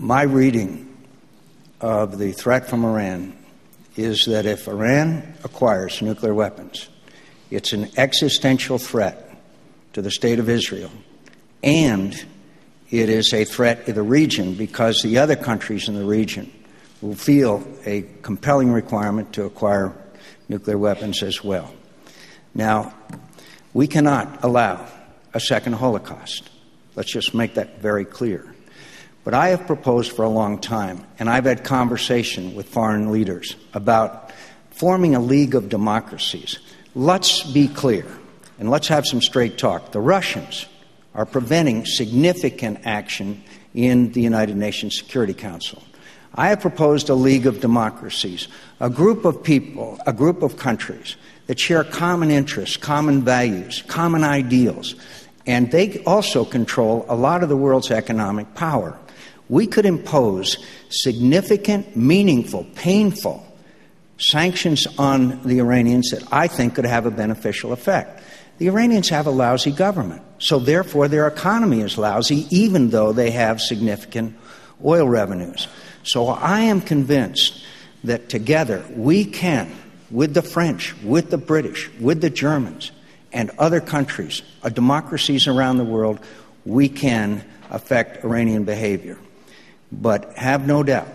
My reading of the threat from Iran is that if Iran acquires nuclear weapons, it's an existential threat to the state of Israel, and it is a threat to the region because the other countries in the region will feel a compelling requirement to acquire nuclear weapons as well. Now, we cannot allow a second Holocaust. Let's just make that very clear. But I have proposed for a long time, and I've had conversation with foreign leaders about forming a league of democracies. Let's be clear, and let's have some straight talk. The Russians are preventing significant action in the United Nations Security Council. I have proposed a league of democracies, a group of people, a group of countries that share common interests, common values, common ideals, and they also control a lot of the world's economic power. We could impose significant, meaningful, painful sanctions on the Iranians that I think could have a beneficial effect. The Iranians have a lousy government, so therefore their economy is lousy, even though they have significant oil revenues. So I am convinced that together we can, with the French, with the British, with the Germans, and other countries, democracies around the world, we can affect Iranian behavior. But have no doubt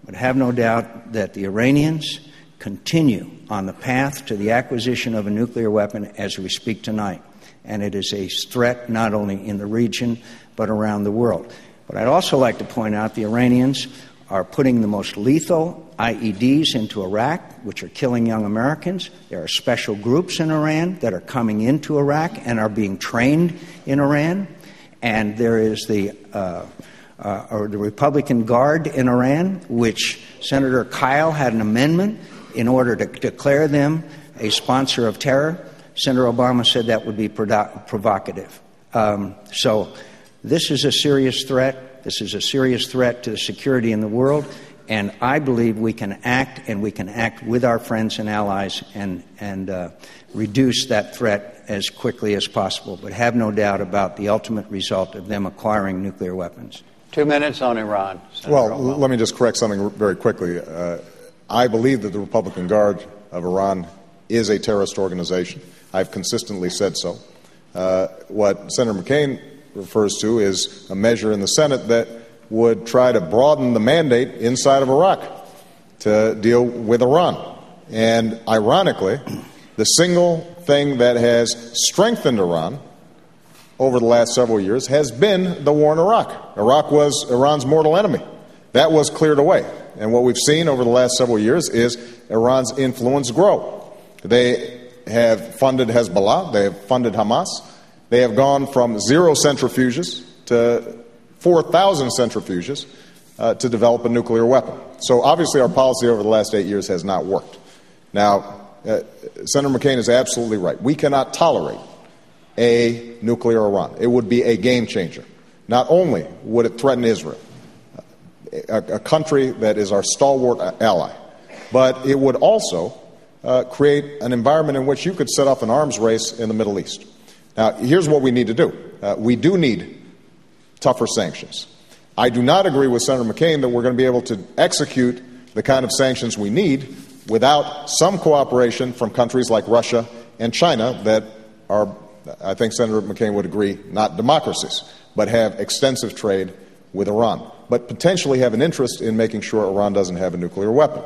that the Iranians continue on the path to the acquisition of a nuclear weapon as we speak tonight. And it is a threat not only in the region, but around the world. But I'd also like to point out the Iranians are putting the most lethal IEDs into Iraq, which are killing young Americans. There are special groups in Iran that are coming into Iraq and are being trained in Iran. And there is the Republican Guard in Iran, which Senator Kyle had an amendment in order to declare them a sponsor of terror. Senator Obama said that would be provocative. So this is a serious threat. This is a serious threat to the security in the world. And I believe we can act, and we can act with our friends and allies and reduce that threat as quickly as possible. But have no doubt about the ultimate result of them acquiring nuclear weapons. 2 minutes on Iran. Senator Well, Obama. let me just correct something very quickly. I believe that the Republican Guard of Iran is a terrorist organization. I've consistently said so. What Senator McCain refers to is a measure in the Senate that would try to broaden the mandate inside of Iraq to deal with Iran. And ironically, the single thing that has strengthened Iran over the last several years has been the war in Iraq. Iraq was Iran's mortal enemy. That was cleared away. And what we've seen over the last several years is Iran's influence grow. They have funded Hezbollah. They have funded Hamas. They have gone from 0 centrifuges to 4,000 centrifuges to develop a nuclear weapon. So obviously our policy over the last 8 years has not worked. Now, Senator McCain is absolutely right. We cannot tolerate a nuclear Iran. It would be a game changer. Not only would it threaten Israel, a country that is our stalwart ally, but it would also create an environment in which you could set up an arms race in the Middle East. Now, here's what we need to do. We do need tougher sanctions. I do not agree with Senator McCain that we're going to be able to execute the kind of sanctions we need without some cooperation from countries like Russia and China that are, I think Senator McCain would agree, not democracies, but have extensive trade with Iran, but potentially have an interest in making sure Iran doesn't have a nuclear weapon.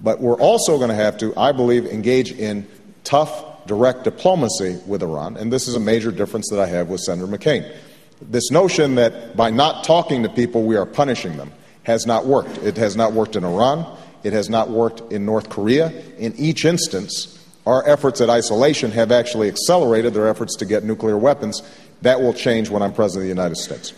But we're also going to have to, I believe, engage in tough, direct diplomacy with Iran, and this is a major difference that I have with Senator McCain. This notion that by not talking to people we are punishing them has not worked. It has not worked in Iran. It has not worked in North Korea. In each instance, our efforts at isolation have actually accelerated their efforts to get nuclear weapons. That will change when I'm President of the United States.